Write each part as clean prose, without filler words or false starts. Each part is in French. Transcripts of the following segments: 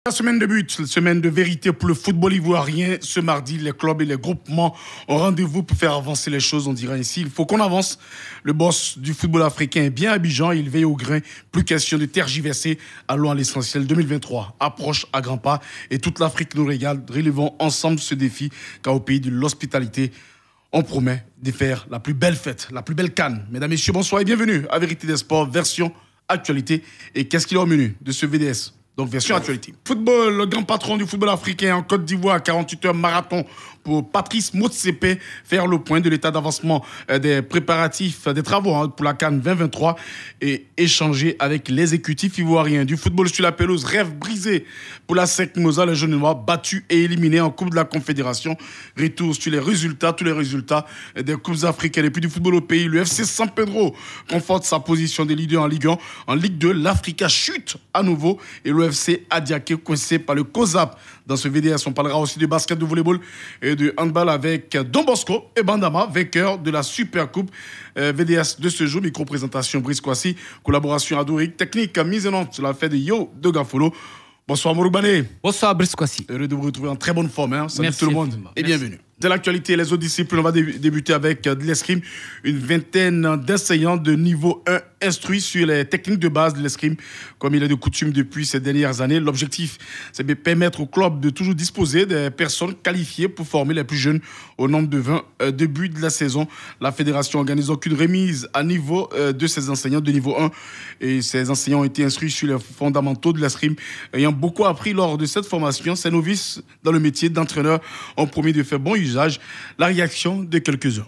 La semaine de but, semaine de vérité pour le football ivoirien. Ce mardi, les clubs et les groupements ont rendez-vous pour faire avancer les choses, on dirait ainsi. Il faut qu'on avance. Le boss du football africain est bien Abidjan, il veille au grain. Plus question de tergiverser. Allons à l'essentiel. 2023 approche à grands pas et toute l'Afrique nous regarde. Relevons ensemble ce défi car au pays de l'hospitalité, on promet de faire la plus belle fête, la plus belle CAN. Mesdames, Messieurs, bonsoir et bienvenue à Vérité des Sports, version actualité. Et qu'est-ce qu'il y a au menu de ce VDS ? Donc, version actualité. Football, le grand patron du football africain en Côte d'Ivoire, 48 heures marathon pour Patrice Motsepe, faire le point de l'état d'avancement des préparatifs, des travaux pour la CAN 2023 et échanger avec l'exécutif ivoirien du football sur la pelouse. Rêve brisé pour la SEC Mimosa, les jeunes noirs battus et éliminés en Coupe de la Confédération. Retour sur les résultats, tous les résultats des Coupes africaines et puis du football au pays. Le FC San Pedro conforte sa position des leaders en Ligue 1. En Ligue 2, l'Africa chute à nouveau et le FC Adiaké coincé par le COSAP. Dans ce VDS, on parlera aussi de basket, de volleyball et de handball avec Don Bosco et Bandama, vainqueurs de la Super Coupe. VDS de ce jour, micro-présentation Brice Kwasi, collaboration Adoric, technique mise en onde sur la fête de Yo de Gafolo. Bonsoir Mouroubane. Bonsoir Brice Kwasi. Heureux de vous retrouver en très bonne forme. Salut Merci tout le monde et bienvenue. De l'actualité, les autres disciplines, on va débuter avec de l'escrime. Une vingtaine d'enseignants de niveau 1 instruits sur les techniques de base de l'escrime, comme il est de coutume depuis ces dernières années. L'objectif, c'est de permettre au club de toujours disposer des personnes qualifiées pour former les plus jeunes au nombre de 20 début de la saison. La fédération organise aucune remise à niveau de ces enseignants de niveau 1. Et ces enseignants ont été instruits sur les fondamentaux de l'escrime. Ayant beaucoup appris lors de cette formation, ces novices dans le métier d'entraîneur ont promis de faire bon usage. La réaction de quelques-uns.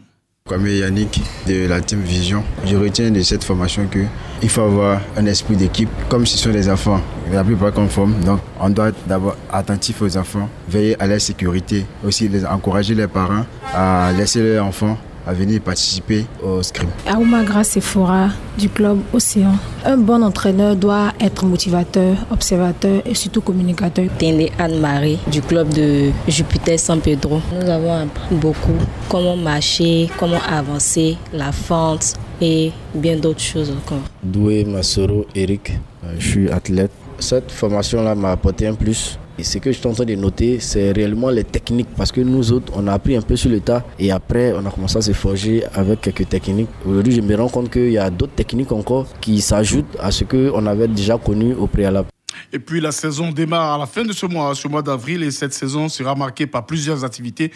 Comme Yannick de la Team Vision, je retiens de cette formation qu'il faut avoir un esprit d'équipe. Comme ce sont des enfants, la plupart conformes, donc on doit être d'abord attentif aux enfants, veiller à leur sécurité, aussi encourager les parents à laisser leurs enfants à venir participer au scrim. Aouma Grace Sephora du club Océan. Un bon entraîneur doit être motivateur, observateur et surtout communicateur. Tende Anne-Marie du club de Jupiter San Pedro. Nous avons appris beaucoup, comment marcher, comment avancer, la fente et bien d'autres choses encore. Doué Massoro Eric, je suis athlète. Cette formation-là m'a apporté un plus. Et ce que je suis en train de noter, c'est réellement les techniques. Parce que nous autres, on a appris un peu sur le tas. Et après, on a commencé à se forger avec quelques techniques. Aujourd'hui, je me rends compte qu'il y a d'autres techniques encore qui s'ajoutent à ce qu'on avait déjà connu au préalable. Et puis la saison démarre à la fin de ce mois d'avril. Et cette saison sera marquée par plusieurs activités.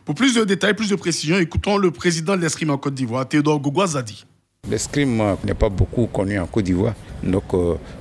Pour plus de détails, plus de précisions, écoutons le président de l'escrime en Côte d'Ivoire, Théodore Gogouazadi. L'escrime n'est pas beaucoup connu en Côte d'Ivoire. Donc,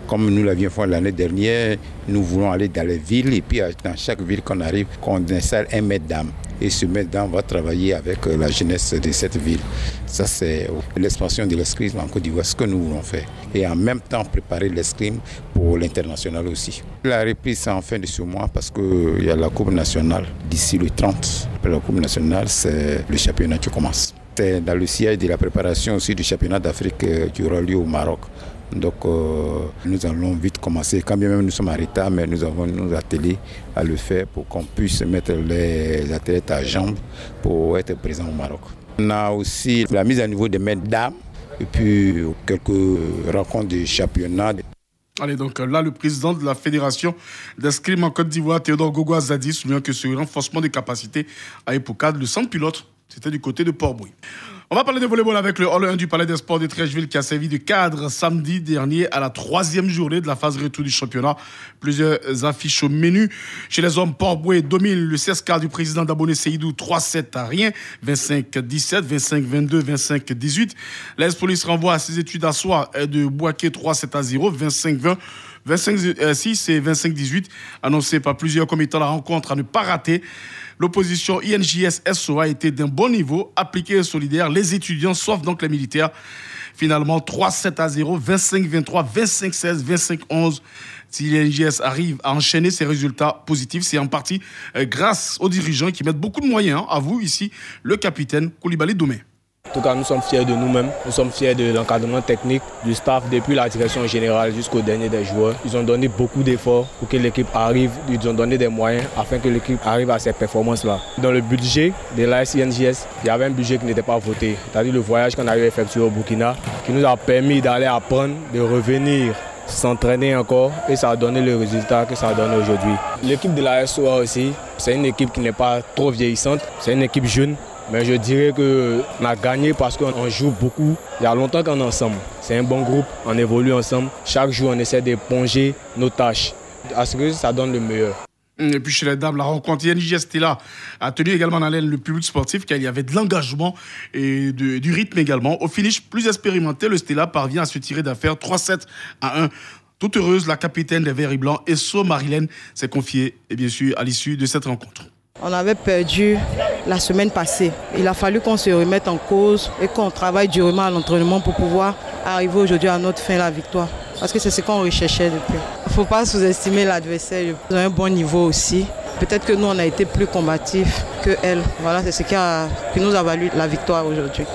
comme nous l'avions fait l'année dernière, nous voulons aller dans les villes et puis dans chaque ville qu'on arrive, qu'on installe un maître d'âme. Et ce maître d'âme va travailler avec la jeunesse de cette ville. Ça, c'est l'expansion de l'escrime en Côte d'Ivoire, ce que nous voulons faire. Et en même temps, préparer l'escrime pour l'international aussi. La reprise, c'est en fin de ce mois parce qu'il y a la Coupe nationale d'ici le 30. Après la Coupe nationale, c'est le championnat qui commence. C'est dans le siège de la préparation aussi du championnat d'Afrique qui aura lieu au Maroc. Donc nous allons vite commencer, quand bien même nous sommes en retard, mais nous avons nous attelés à le faire pour qu'on puisse mettre les athlètes à jambes pour être présents au Maroc. On a aussi la mise à niveau des maîtres d'âme et puis quelques rencontres de championnat. Allez, donc là, le président de la Fédération d'escrime en Côte d'Ivoire, Théodore Gogouazadi, souligne que ce renforcement des capacités à Epocade, le centre pilote, c'était du côté de Port-Bouilly. On va parler de volleyball avec le Hall 1 du Palais des Sports de Trècheville qui a servi de cadre samedi dernier à la 3e journée de la phase retour du championnat. Plusieurs affiches au menu. Chez les hommes, Port-Bouilly domine le CSK du président Daboné Seydou 3-7 à rien, 25-17, 25-22, 25-18. L'AS Police renvoie à ses études à soi de Bouaké 3-7 à 0, 25-20. 25-6 et 25-18, annoncé par plusieurs commettants la rencontre à ne pas rater. L'opposition INJS-SO a été d'un bon niveau, appliquée et solidaire. Les étudiants, sauf donc les militaires. Finalement, 3-7 à 0, 25-23, 25-16, 25-11. Si l'INJS arrive à enchaîner ces résultats positifs, c'est en partie grâce aux dirigeants qui mettent beaucoup de moyens. À vous, ici, le capitaine Koulibaly Doumé. En tout cas, nous sommes fiers de nous-mêmes, nous sommes fiers de l'encadrement technique, du staff, depuis la direction générale jusqu'au dernier des joueurs. Ils ont donné beaucoup d'efforts pour que l'équipe arrive, ils ont donné des moyens afin que l'équipe arrive à ces performances-là. Dans le budget de l'AS INJS, il y avait un budget qui n'était pas voté, c'est-à-dire le voyage qu'on a eu effectué au Burkina, qui nous a permis d'aller apprendre, de revenir s'entraîner encore et ça a donné le résultat que ça a donné aujourd'hui. L'équipe de la SOA aussi, c'est une équipe qui n'est pas trop vieillissante, c'est une équipe jeune. Mais je dirais qu'on a gagné parce qu'on joue beaucoup. Il y a longtemps qu'on est ensemble. C'est un bon groupe, on évolue ensemble. Chaque jour, on essaie d'éponger nos tâches. À ce que ça donne le meilleur. Et puis chez les dames, la rencontre Yannick Stella a tenu également en haleine le public sportif car il y avait de l'engagement et du rythme également. Au finish plus expérimenté, le Stella parvient à se tirer d'affaire 3-7-1. Toute heureuse, la capitaine des Verts et Blancs, Esso Marilène, s'est confiée et bien sûr à l'issue de cette rencontre. On avait perdu la semaine passée. Il a fallu qu'on se remette en cause et qu'on travaille durement à l'entraînement pour pouvoir arriver aujourd'hui à notre fin, la victoire. Parce que c'est ce qu'on recherchait depuis. Il ne faut pas sous-estimer l'adversaire. Ils ont un bon niveau aussi. Peut-être que nous, on a été plus combatifs qu'elle. Voilà, c'est ce qui nous a valu la victoire aujourd'hui.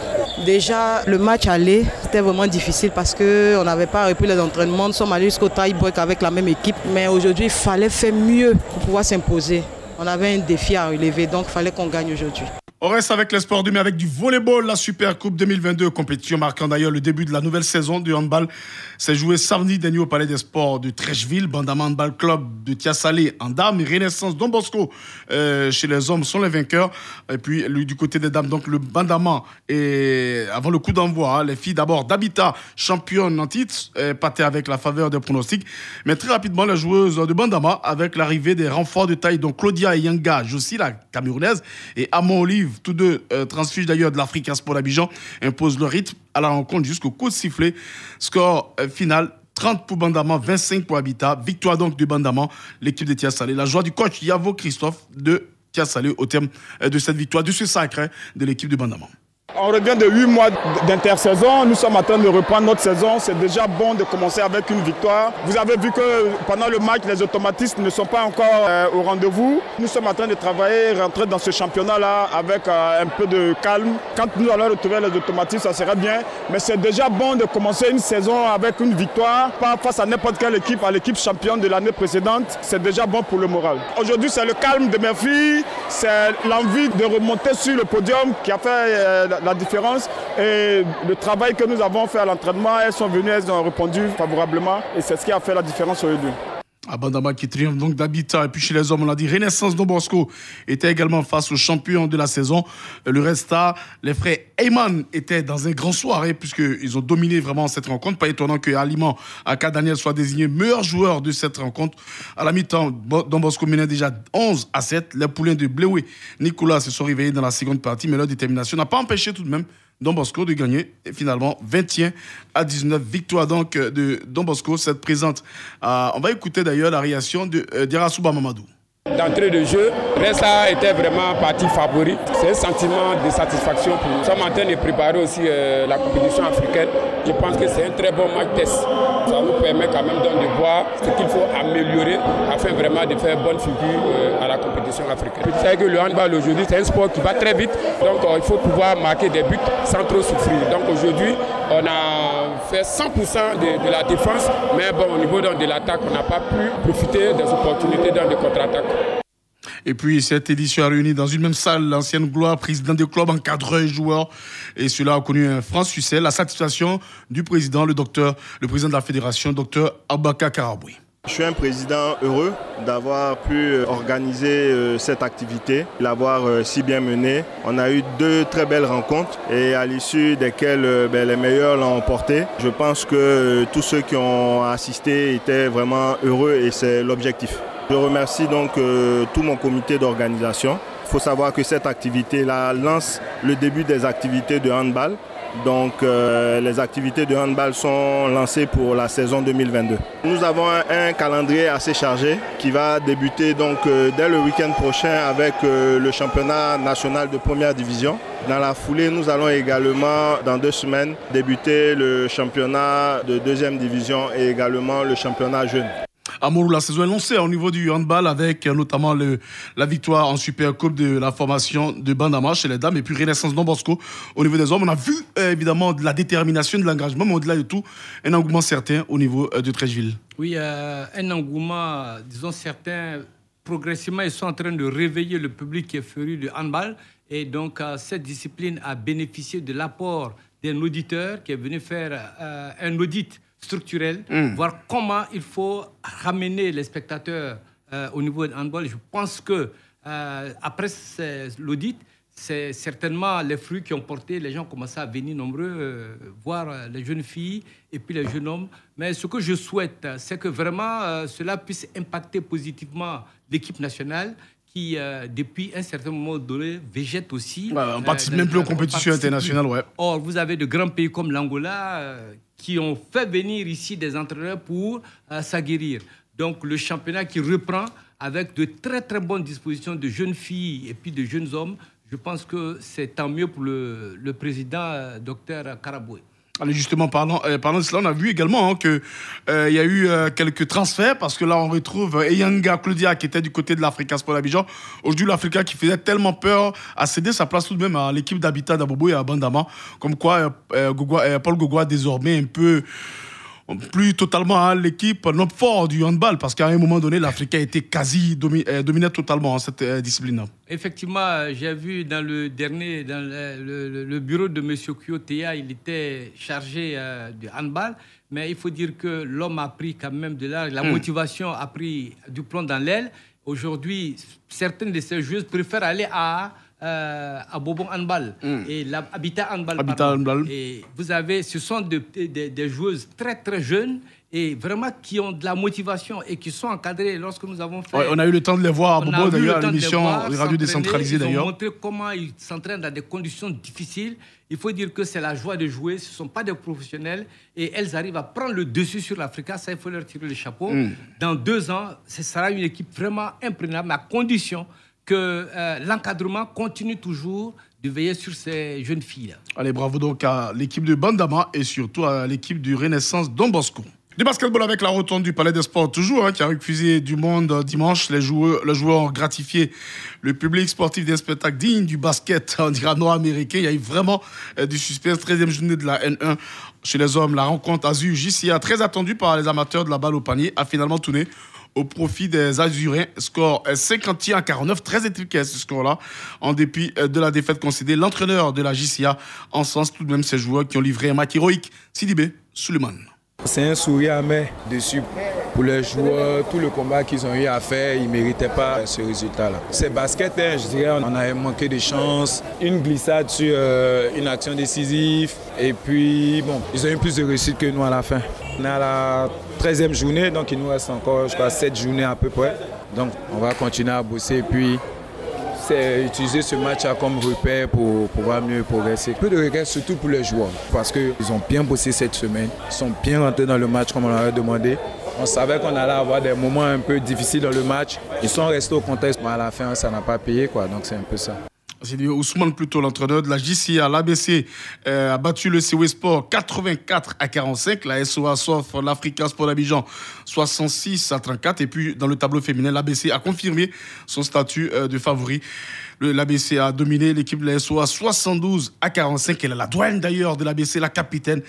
Déjà, le match aller, c'était vraiment difficile parce qu'on n'avait pas repris les entraînements. Nous sommes allés jusqu'au tie-break avec la même équipe. Mais aujourd'hui, il fallait faire mieux pour pouvoir s'imposer. On avait un défi à relever, donc il fallait qu'on gagne aujourd'hui. On reste avec les sports du mais avec du volleyball, la Super Coupe 2022, compétition marquant d'ailleurs le début de la nouvelle saison du handball. C'est joué samedi dernier au Palais des Sports de Trècheville. Bandama Handball Club de Tiasalé en dames et Renaissance Don Bosco chez les hommes sont les vainqueurs. Et puis du côté des dames, donc le Bandama et avant le coup d'envoi, les filles d'abord d'Habitat, championne en titre, pâtaient avec la faveur des pronostics. Mais très rapidement, les joueuses de Bandama, avec l'arrivée des renforts de taille, dont Claudia Yanga, Josie, la Camerounaise, et Amon Olive, tous deux transfuges d'ailleurs de l'Afrique Sport d'Abidjan, imposent le rythme à la rencontre jusqu'au coup de sifflet. Score final 30 pour Bandama, 25 pour Habitat. Victoire donc de Bandama, l'équipe de Tiasalé. La joie du coach Yavo Christophe de Tiasalé au terme de cette victoire, de ce sacre de l'équipe de Bandama. On revient de 8 mois d'intersaison, nous sommes en train de reprendre notre saison, c'est déjà bon de commencer avec une victoire. Vous avez vu que pendant le match, les automatistes ne sont pas encore au rendez-vous. Nous sommes en train de travailler, rentrer dans ce championnat-là avec un peu de calme. Quand nous allons retrouver les automatistes, ça sera bien, mais c'est déjà bon de commencer une saison avec une victoire, pas face à n'importe quelle équipe, à l'équipe championne de l'année précédente, c'est déjà bon pour le moral. Aujourd'hui, c'est le calme de mes filles, c'est l'envie de remonter sur le podium qui a fait la différence et le travail que nous avons fait à l'entraînement, elles sont venues, elles ont répondu favorablement et c'est ce qui a fait la différence aujourd'hui. Bandama qui triomphe donc d'Habitat. Et puis chez les hommes, on l'a dit, Renaissance Don Bosco était également face au champion de la saison. Le Resta, les frères Heyman étaient dans un grand soirée puisqu'ils ont dominé vraiment cette rencontre. Pas étonnant que Aliman Aka Daniel soit désigné meilleur joueur de cette rencontre. À la mi-temps, Don Bosco menait déjà 11-7. Les poulains de Bléoué, Nicolas se sont réveillés dans la seconde partie, mais leur détermination n'a pas empêché tout de même Don Bosco de gagner et finalement 21-19. Victoire donc de Don Bosco, cette présente. On va écouter d'ailleurs la réaction de Diarasouba Mamadou. D'entrée de jeu, Resta était vraiment partie favori. C'est un sentiment de satisfaction pour nous. Nous sommes en train de préparer aussi la compétition africaine. Je pense que c'est un très bon match test. Ça nous permet quand même donc de voir ce qu'il faut améliorer afin vraiment de faire bonne figure à la compétition africaine. Vous savez que le handball aujourd'hui, c'est un sport qui va très vite. Donc il faut pouvoir marquer des buts sans trop souffrir. Donc aujourd'hui, on a fait 100% de la défense. Mais bon, au niveau de l'attaque, on n'a pas pu profiter des opportunités dans les contre-attaques. Et puis, cette édition a réuni dans une même salle l'ancienne gloire, président des clubs, encadreur et joueurs. Et cela a connu un franc succès. La satisfaction du président, le président de la fédération, Dr Abaka Karaboui. Je suis un président heureux d'avoir pu organiser cette activité, l'avoir si bien menée. On a eu 2 très belles rencontres et à l'issue desquelles les meilleurs l'ont emporté. Je pense que tous ceux qui ont assisté étaient vraiment heureux et c'est l'objectif. Je remercie donc tout mon comité d'organisation. Il faut savoir que cette activité-là lance le début des activités de handball. Donc les activités de handball sont lancées pour la saison 2022. Nous avons un calendrier assez chargé qui va débuter donc dès le week-end prochain avec le championnat national de première division. Dans la foulée, nous allons également dans 2 semaines débuter le championnat de deuxième division et également le championnat jeune. Amourou, la saison est lancée au niveau du handball avec notamment la victoire en Super Coupe de la formation de Bandama chez les dames et puis Renaissance Don Bosco au niveau des hommes. On a vu évidemment de la détermination, de l'engagement, mais au-delà de tout, un engouement certain au niveau de Trècheville. Oui, un engouement, disons certains, progressivement, ils sont en train de réveiller le public qui est féru de handball. Et donc, cette discipline a bénéficié de l'apport d'un auditeur qui est venu faire un audit structurelle, voir comment il faut ramener les spectateurs au niveau de handball. Je pense que après l'audit, c'est certainement les fruits qui ont porté. Les gens ont commencé à venir nombreux voir les jeunes filles et puis les jeunes hommes. Mais ce que je souhaite, c'est que vraiment cela puisse impacter positivement l'équipe nationale qui, depuis un certain moment donné, végète aussi. On participe même plus aux compétitions internationales. Ouais. Or, vous avez de grands pays comme l'Angola qui ont fait venir ici des entraîneurs pour s'aguerrir. Donc, le championnat qui reprend avec de très, très bonnes dispositions de jeunes filles et puis de jeunes hommes, je pense que c'est tant mieux pour le président, Dr Karaboué. Allez, justement, parlant de cela, on a vu également qu'il y a eu quelques transferts, parce que là, on retrouve Eyanga Claudia qui était du côté de l'Africa Sport Abidjan. Aujourd'hui, l'Africa qui faisait tellement peur a cédé sa place tout de même à l'équipe d'Habitat d'Abobo et à Bandama. Comme quoi, Paul Gogo a désormais un peu... plus totalement l'équipe, l'homme fort du handball, parce qu'à un moment donné, l'Afrique a été quasi dominée totalement en cette discipline. Effectivement, j'ai vu dans le dernier, dans le bureau de M. Kyotea, il était chargé de handball, mais il faut dire que l'homme a pris quand même de l'âge, la motivation a pris du plomb dans l'aile. Aujourd'hui, certaines de ces joueuses préfèrent aller à Bobon Handball et Habitat Handball. Et vous avez, ce sont des joueuses très très jeunes et vraiment qui ont de la motivation et qui sont encadrées. Lorsque nous avons fait... Ouais, on a eu le temps de les voir à Bobo, d'ailleurs, à l'émission Radio Décentralisée, d'ailleurs. Ils ont montré comment ils s'entraînent dans des conditions difficiles. Il faut dire que c'est la joie de jouer. Ce ne sont pas des professionnels et elles arrivent à prendre le dessus sur l'Africa. Ça, il faut leur tirer le chapeau. Dans 2 ans, ce sera une équipe vraiment imprenable, à condition que l'encadrement continue toujours de veiller sur ces jeunes filles. Allez, bravo donc à l'équipe de Bandama et surtout à l'équipe du Renaissance Don Bosco. Du basketball avec la rotonde du Palais des Sports toujours, qui a refusé du monde dimanche. Les joueurs ont gratifié le public sportif d'un spectacle digne du basket, on dira nord-américain. Il y a eu vraiment du suspense. 13e journée de la N1 chez les hommes. La rencontre Azur JCA, très attendue par les amateurs de la balle au panier, a finalement tourné au profit des Azuriens. Score 51-49, très efficace ce score-là. En dépit de la défaite concédée, l'entraîneur de la JCA encense tout de même ces joueurs qui ont livré un match héroïque. Sidibé Suleiman. C'est un sourire amer dessus pour les joueurs, tout le combat qu'ils ont eu à faire, ils ne méritaient pas ce résultat-là. C'est basket, je dirais, on avait manqué de chance, une glissade sur une action décisive et puis bon, ils ont eu plus de réussite que nous à la fin. On est à la 13e journée, donc il nous reste encore, je crois, 7 journées à peu près. Donc on va continuer à bosser et puis utiliser ce match comme repère pour pouvoir mieux progresser. Peu de regrets, surtout pour les joueurs, parce qu'ils ont bien bossé cette semaine. Ils sont bien rentrés dans le match comme on l'avait demandé. On savait qu'on allait avoir des moments un peu difficiles dans le match. Ils sont restés au contexte, mais à la fin, ça n'a pas payé, quoi. Donc c'est un peu ça. C'est Ousmane plutôt, l'entraîneur de la JCA. L'ABC a battu le CW Sport 84-45. La SOA s'offre l'Africa Sport d'Abidjan 66-34. Et puis dans le tableau féminin, l'ABC a confirmé son statut de favori. L'ABC a dominé l'équipe de la SOA 72-45. Elle est la douane d'ailleurs de l'ABC, la capitaine.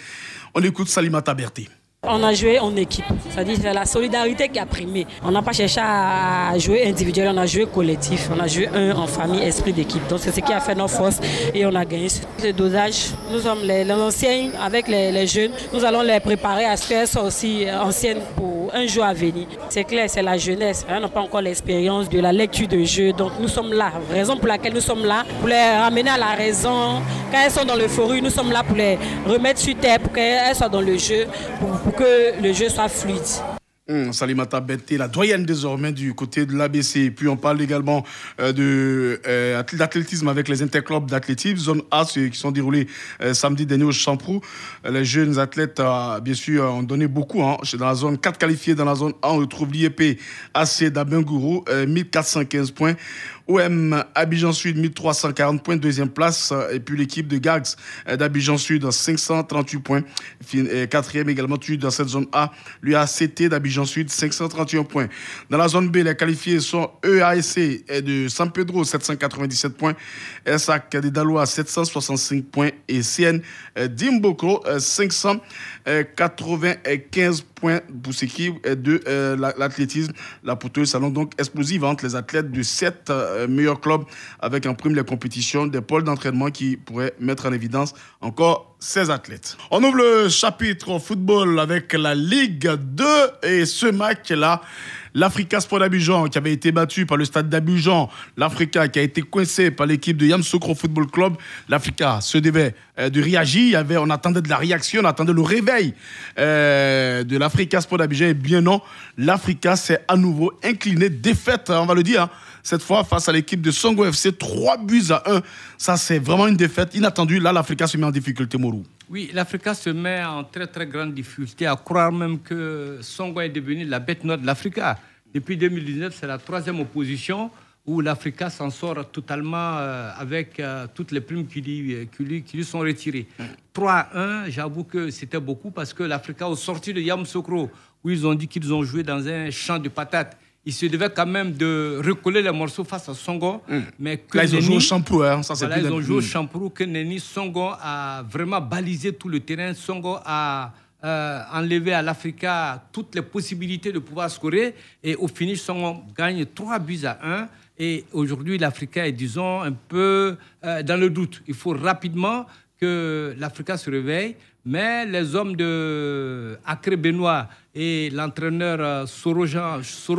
On écoute Salimata Berté. On a joué en équipe, c'est-à-dire c'est la solidarité qui a primé. On n'a pas cherché à jouer individuel, on a joué collectif, on a joué en famille, esprit d'équipe. Donc c'est ce qui a fait notre force et on a gagné. Le dosage, nous sommes les anciens avec les jeunes, nous allons les préparer à ce qu'elles soient aussi anciennes pour un jour à venir. C'est clair, c'est la jeunesse, elles n'ont pas encore l'expérience de la lecture de jeu. Donc nous sommes là, raison pour laquelle nous sommes là, pour les ramener à la raison. Quand elles sont dans l'euphorie, nous sommes là pour les remettre sur terre, pour qu'elles soient dans le jeu, pour que le jeu soit fluide. Salimata Betté, la doyenne désormais du côté de l'ABC. Et puis on parle également d'athlétisme avec les interclubs d'athlétisme. Zone A, ceux qui sont déroulés samedi dernier au Champrou. Les jeunes athlètes, bien sûr, ont donné beaucoup. Dans la zone 4 qualifiée, dans la zone A, on retrouve l'IEP AC d'Abengourou, 1415 points. OM Abidjan Sud, 1340 points, deuxième place. Et puis l'équipe de Gags d'Abidjan Sud, 538 points. Quatrième également, dans cette zone A. L'UACT d'Abidjan Sud, 531 points. Dans la zone B, les qualifiés sont EASC de San Pedro, 797 points. SAC de Daloa, 765 points. Et CN d'Imboko, 595 points pour ce qui est de l'athlétisme. La poteuse salon donc explosive entre les athlètes de 7 meilleurs clubs avec en prime les compétitions, des pôles d'entraînement qui pourraient mettre en évidence encore 16 athlètes. On ouvre le chapitre football avec la Ligue 2 et ce match-là, l'Africa Sport d'Abidjan qui avait été battu par le Stade d'Abidjan, l'Africa qui a été coincé par l'équipe de Yamoussoukro Football Club. L'Africa se devait de réagir, on attendait de la réaction, on attendait le réveil de l'Africa Sport d'Abidjan et bien non, l'Africa s'est à nouveau incliné, défaite, on va le dire, cette fois face à l'équipe de Songo FC, 3-1. Ça c'est vraiment une défaite inattendue. Là l'Africa se met en difficulté, Morou. Oui, l'Africa se met en très très grande difficulté, à croire même que Songo est devenu la bête noire de l'Africa. Depuis 2019, c'est la 3e opposition où l'Africa s'en sort totalement avec toutes les primes qui lui sont retirées. 3-1, j'avoue que c'était beaucoup parce que l'Africa, au sorti de Yamoussoukro, où ils ont dit qu'ils ont joué dans un champ de patates, ils se devaient quand même de recoller les morceaux face à Songo. Mais que là, ils ont joué au Champrou. Ça, c'est ils ont joué au Champrou, que Neni Songo a vraiment balisé tout le terrain. Songo a enlevé à l'Africa toutes les possibilités de pouvoir scorer. Et au finish, Songo gagne 3-1. Et aujourd'hui, l'Africa est, disons, un peu dans le doute. Il faut rapidement que l'Africa se réveille. Mais les hommes de Acre Benoît et l'entraîneur Soro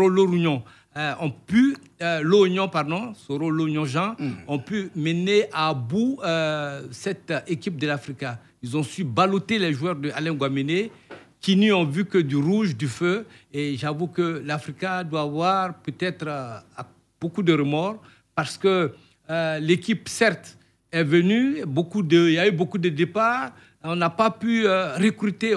Lorugnon ont pu, Soro Lorugnon Jean, ont pu mener à bout cette équipe de l'Africa. Ils ont su balloter les joueurs de Alain Guaméné qui n'y ont vu que du rouge, du feu. Et j'avoue que l'Africa doit avoir peut-être beaucoup de remords parce que l'équipe, certes, est venue, il y a eu beaucoup de départs. On n'a pas pu recruter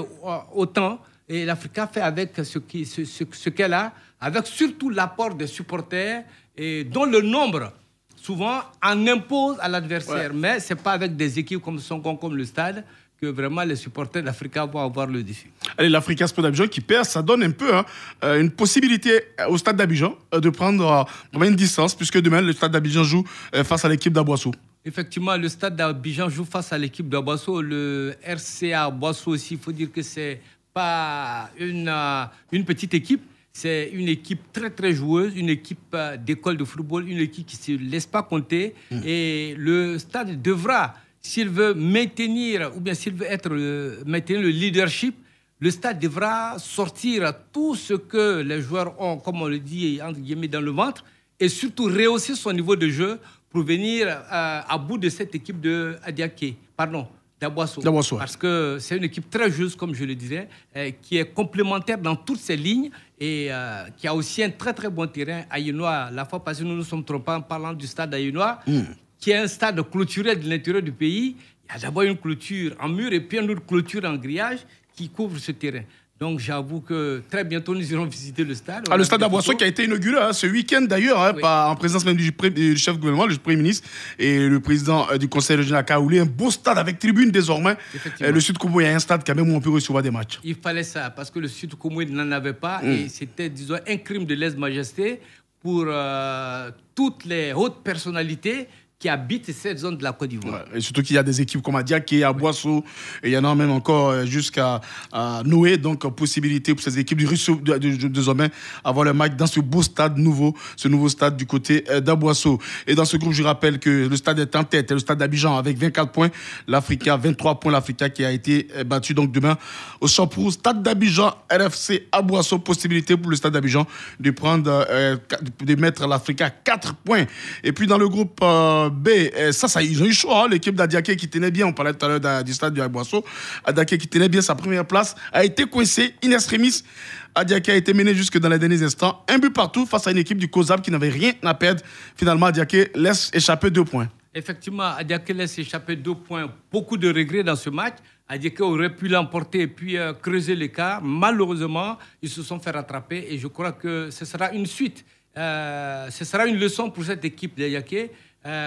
autant et l'Africa fait avec ce qu'elle a, avec surtout l'apport des supporters et dont le nombre, souvent, en impose à l'adversaire. Ouais. Mais ce n'est pas avec des équipes comme Songo, comme le Stade, que vraiment les supporters d'Africa vont avoir le défi. Allez, l'Africa Sport d'Abidjan qui perd, ça donne un peu une possibilité au Stade d'Abidjan de prendre une distance, puisque demain, le Stade d'Abidjan joue face à l'équipe d'Aboissou. Effectivement, le Stade d'Abidjan joue face à l'équipe d'Aboissou. Le RCA Aboissou aussi, il faut dire que ce n'est pas une petite équipe. C'est une équipe très, très joueuse, une équipe d'école de football, une équipe qui ne se laisse pas compter. Et le Stade devra, s'il veut maintenir, ou bien s'il veut maintenir le leadership, le Stade devra sortir tout ce que les joueurs ont, comme on le dit, entre guillemets, dans le ventre, et surtout rehausser son niveau de jeu pour venir à bout de cette équipe d'Aboissou. Parce que c'est une équipe très juste, comme je le disais, qui est complémentaire dans toutes ses lignes et qui a aussi un très très bon terrain à Yenoa. La fois passée, nous nous sommes trompés en parlant du stade à Yenoa, qui est un stade clôturé de l'intérieur du pays. Il y a d'abord une clôture en mur et puis une autre clôture en grillage qui couvre ce terrain. Donc j'avoue que très bientôt nous irons visiter le stade. Le stade d'Aboissou qui a été inauguré ce week-end d'ailleurs, oui, en présence même du chef du gouvernement, le Premier ministre et le président du conseil régional Kaoulé. Un beau stade avec tribune désormais. Le Sud Koumou, il y a un stade quand même où on peut recevoir des matchs. Il fallait ça parce que le Sud Koumou n'en avait pas et c'était, disons, un crime de lèse-majesté pour toutes les hautes personnalités qui habitent cette zone de la Côte d'Ivoire. Ouais, et surtout qu'il y a des équipes comme Adiaké, Aboissou, et il y en a même encore jusqu'à Noé, donc possibilité pour ces équipes de Zomain avoir le match dans ce beau stade nouveau, ce nouveau stade du côté d'Aboissou. Et dans ce groupe, je rappelle que le stade est en tête, le stade d'Abidjan avec 24 points, l'Africa 23 points, l'Africa qui a été battu donc demain au Champrou. Stade d'Abidjan, RFC Aboissou, possibilité pour le stade d'Abidjan de prendre, de mettre l'Africa 4 points. Et puis dans le groupe B, ça, ils ont eu chaud, l'équipe d'Adiaké qui tenait bien, on parlait tout à l'heure du stade du Aboissou, Adiaké qui tenait bien sa première place, a été coincé in extremis. Adiaké a été mené jusque dans les derniers instants, un but partout face à une équipe du COSAB qui n'avait rien à perdre. Finalement, Adiaké laisse échapper 2 points. Effectivement, Adiaké laisse échapper 2 points. Beaucoup de regrets dans ce match. Adiaké aurait pu l'emporter et puis creuser l'écart. Malheureusement, ils se sont fait rattraper et je crois que ce sera une suite. Ce sera une leçon pour cette équipe d'Adiaké.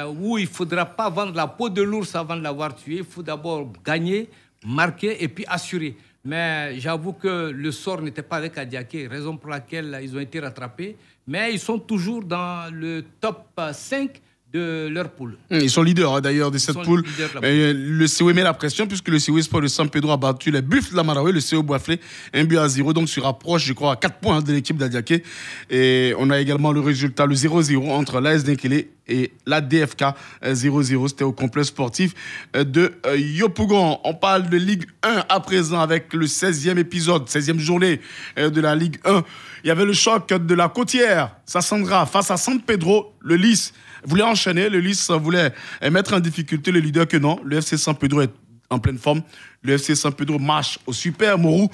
Où il ne faudra pas vendre la peau de l'ours avant de l'avoir tué. Il faut d'abord gagner, marquer et puis assurer. Mais j'avoue que le sort n'était pas avec Adiaké, raison pour laquelle ils ont été rattrapés. Mais ils sont toujours dans le top 5 de leur poule. Ils sont leaders d'ailleurs de cette poule. Le CO met la pression puisque le CO Sport de San Pedro a battu les Buffles de la Marawi, le CO Boaflé 1-0, donc se rapproche je crois à 4 points de l'équipe d'Adiaké. Et on a également le résultat, le 0-0 entre l'AS Dinkele et la DFK 0-0, c'était au complexe sportif de Yopougon. On parle de Ligue 1 à présent avec le 16e épisode, 16e journée de la Ligue 1. Il y avait le choc de la Côtière, Sassandra face à San Pedro. Le Lys voulait enchaîner, le Lys voulait mettre en difficulté le leader que non. Le FC San Pedro est en pleine forme. Le FC San Pedro marche au super Morou.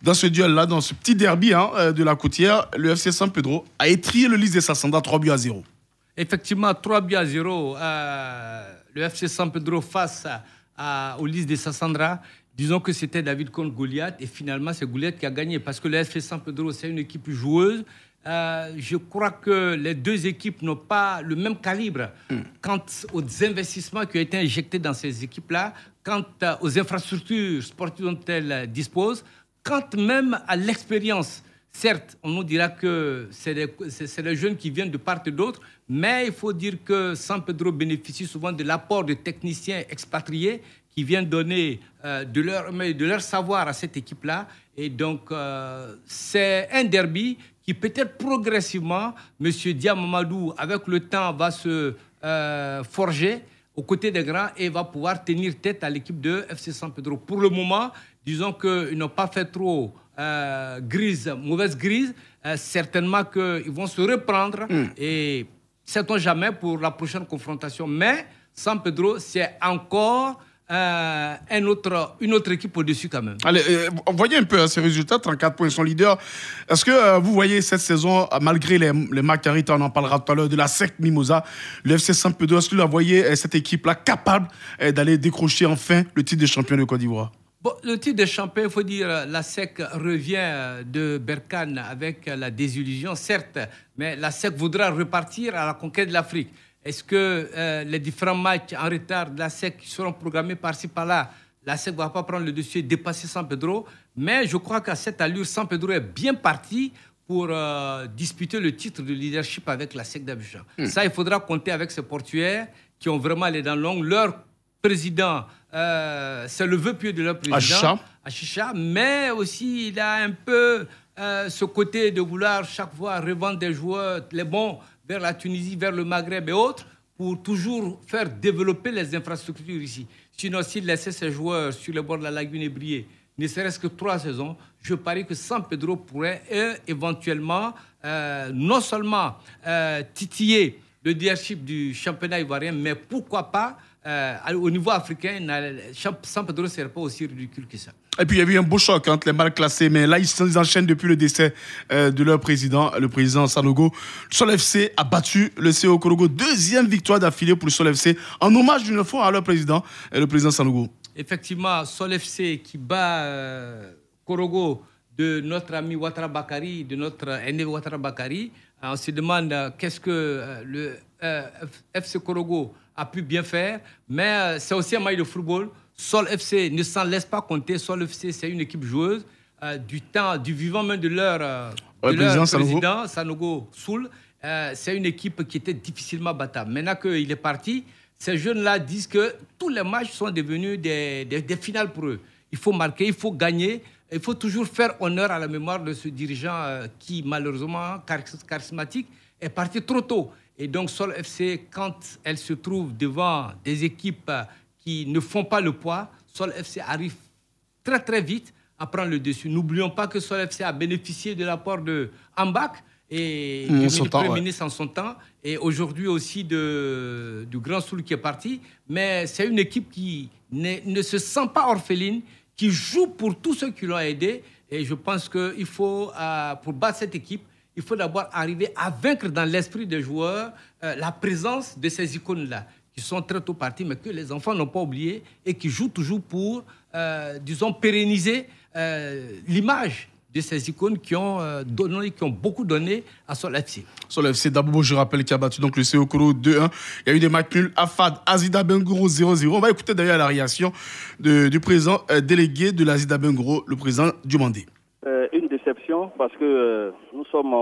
Dans ce duel-là, dans ce petit derby de la Côtière, le FC San Pedro a étrié le Lys de Sassandra 3-0. Effectivement, 3-0. Le FC San Pedro face au Lys de Sassandra. Disons que c'était David contre Goliath et finalement c'est Goliath qui a gagné parce que le FC San Pedro c'est une équipe joueuse. Je crois que les deux équipes n'ont pas le même calibre quant aux investissements qui ont été injectés dans ces équipes-là, quant aux infrastructures sportives dont elles disposent, quant même à l'expérience. Certes, on nous dira que c'est les jeunes qui viennent de part et d'autre, mais il faut dire que San Pedro bénéficie souvent de l'apport de techniciens expatriés qui viennent donner de leur savoir à cette équipe-là. Et donc, c'est un derby qui peut-être progressivement, M. Diamamadou, avec le temps, va se forger aux côtés des grands et va pouvoir tenir tête à l'équipe de FC San Pedro. Pour le moment, disons qu'ils n'ont pas fait trop mauvaise grise. Certainement qu'ils vont se reprendre et sait-on jamais pour la prochaine confrontation. Mais San Pedro, c'est encore une autre équipe au-dessus quand même. Allez, voyez un peu ces résultats, 34 points, ils sont leaders. Est-ce que vous voyez cette saison, malgré les Macaritas, on en parlera tout à l'heure, de la SEC Mimosa, le FC San Pedro, est-ce que vous voyez cette équipe-là capable d'aller décrocher enfin le titre de champion de Côte d'Ivoire? Bon, le titre de champion, il faut dire, la SEC revient de Berkane avec la désillusion, certes, mais la SEC voudra repartir à la conquête de l'Afrique. Est-ce que les différents matchs en retard de la SEC qui seront programmés par-ci, par-là, la SEC ne va pas prendre le dessus et dépasser San Pedro? Mais je crois qu'à cette allure, San Pedro est bien parti pour disputer le titre de leadership avec la SEC d'Abidjan. Ça, il faudra compter avec ces portuaires qui ont vraiment les dents longues. Leur président, c'est le vœu pieux de leur président, Achicha, mais aussi il a un peu ce côté de vouloir chaque fois revendre des joueurs, les bons, vers la Tunisie, vers le Maghreb et autres, pour toujours faire développer les infrastructures ici. Sinon, s'il laissait ses joueurs sur le bord de la lagune et briller, ne serait-ce que 3 saisons, je parie que San Pedro pourrait éventuellement non seulement titiller le leadership du championnat ivoirien, mais pourquoi pas, au niveau africain, San Pedro ne serait pas aussi ridicule que ça. Et puis il y a eu un beau choc entre les mal classés, mais là ils enchaînent depuis le décès de leur président, le président Sanogo. Le Sol FC a battu le CO Korogo, 2e victoire d'affilée pour le Sol FC, en hommage d'une fois à leur président, le président Sanogo. Effectivement, Sol FC qui bat Korogo de notre ami Ouattara Bakary, de notre aîné Ouattara Bakary. On se demande qu'est-ce que le FC Korogo a pu bien faire, mais c'est aussi un match de football. Sol FC ne s'en laisse pas compter. Sol FC, c'est une équipe joueuse du vivant même de leur président, Sanogo Soul. C'est une équipe qui était difficilement battable. Maintenant qu'il est parti, ces jeunes-là disent que tous les matchs sont devenus des finales pour eux. Il faut marquer, il faut gagner. Il faut toujours faire honneur à la mémoire de ce dirigeant qui, malheureusement, charismatique, est parti trop tôt. Et donc, Sol FC, quand elle se trouve devant des équipes qui ne font pas le poids, Sol FC arrive très très vite à prendre le dessus. N'oublions pas que Sol FC a bénéficié de l'apport de Ambak et du Premier ministre en son temps, et aujourd'hui aussi du Grand Soul qui est parti. Mais c'est une équipe qui ne se sent pas orpheline, qui joue pour tous ceux qui l'ont aidé. Et je pense qu'il faut, pour battre cette équipe, il faut d'abord arriver à vaincre dans l'esprit des joueurs la présence de ces icônes-là, qui sont très tôt partis, mais que les enfants n'ont pas oublié et qui jouent toujours pour, disons, pérenniser l'image de ces icônes qui ont beaucoup donné à Sol FC. Sol FC, d'abord, je rappelle qu'il a battu donc le CO Koro 2-1. Il y a eu des matchs nuls. Afad, Azida Bengoro 0-0. On va écouter d'ailleurs la réaction du président délégué de l'Azida Bengoro, le président Diomandé. Une déception parce que nous sommes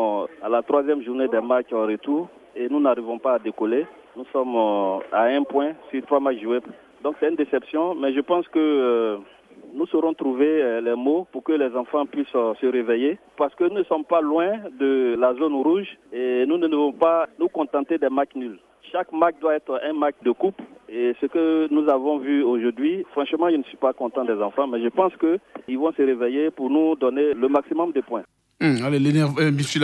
à la 3e journée des matchs en retour et nous n'arrivons pas à décoller. Nous sommes à 1 point sur 3 matchs joués. Donc c'est une déception, mais je pense que nous saurons trouver les mots pour que les enfants puissent se réveiller. Parce que nous ne sommes pas loin de la zone rouge et nous ne devons pas nous contenter des matchs nuls. Chaque match doit être un match de coupe. Et ce que nous avons vu aujourd'hui, franchement, je ne suis pas content des enfants, mais je pense qu'ils vont se réveiller pour nous donner le maximum de points. Allez, monsieur,